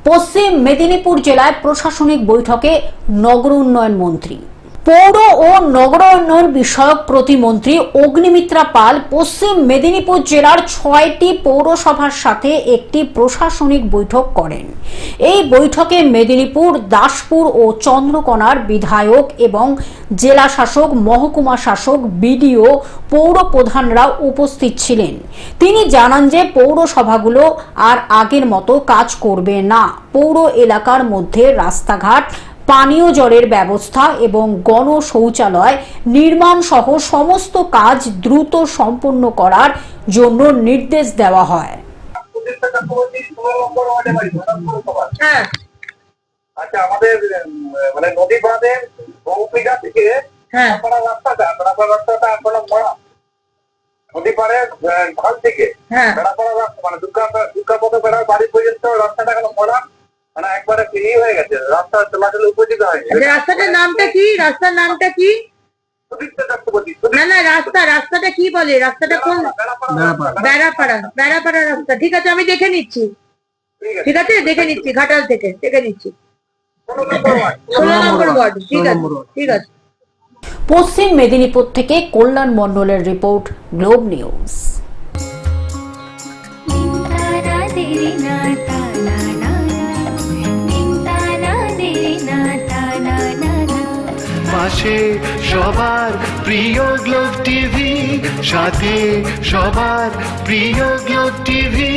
পশ্চিম মেদিনীপুর জেলায় প্রশাসনিক বৈঠকে নগর উন্নয়ন মন্ত্রী পৌর ও নগর উন্নয়ন বিষয়ক প্রতিমন্ত্রী অগ্নিমিত্রা পাল পশ্চিম মেদিনীপুর জেলার ৬টি পৌরসভার সাথে একটি প্রশাসনিক বৈঠক করেন। এই বৈঠকে মেদিনীপুর, দাসপুর ও চন্দ্রকোনার বিধায়ক এবং জেলা শাসক, মহকুমা শাসক, বিডিও, পৌর প্রধানরা উপস্থিত ছিলেন। তিনি জানান যে পৌরসভাগুলো আর আগের মতো কাজ করবে না। পৌর এলাকার মধ্যে রাস্তাঘাট, পানীয় জলের ব্যবস্থা এবং গণ শৌচালয় নির্মাণ সহ সমস্ত কাজ দ্রুত সম্পন্ন করার জন্য নির্দেশ দেওয়া হয়। আচ্ছা, আমাদের মানে নদী বাঁধের বহুপিঠা থেকে রাস্তাটা এখনো মরা, নদী পাড়ের ঢাল থেকে বেড়াপাড়া রাস্তা মানে দুর্গাপথ বেড়ার বাড়ি পর্যন্ত রাস্তাটা এখনো মরা, মানে একবারে ফ্রি হয়ে গেছে, রাস্তা চলাচল উপযোগী হয়ে গেছে। রাস্তাটার নামটা কি? রাস্তার নামটা কি? না না, রাস্তাটা কি বলে? রাস্তাটা কোন? বেড়াপাড়া রাস্তা। ঠিক আছে, আমি দেখে নিচ্ছি। ঠিক আছে, দেখে নিচ্ছি, ঘাটাল থেকে দেখে নিচ্ছি। 16 নম্বর ওয়ার্ড। ঠিক আছে, ঠিক আছে। পশ্চিম মেদিনীপুর থেকে কল্যাণ মণ্ডলের রিপোর্ট, গ্লোব নিউজ। পাশে সবার প্রিয় গ্লোব টিভি, সাথে সবার প্রিয় গ্লোব টিভি।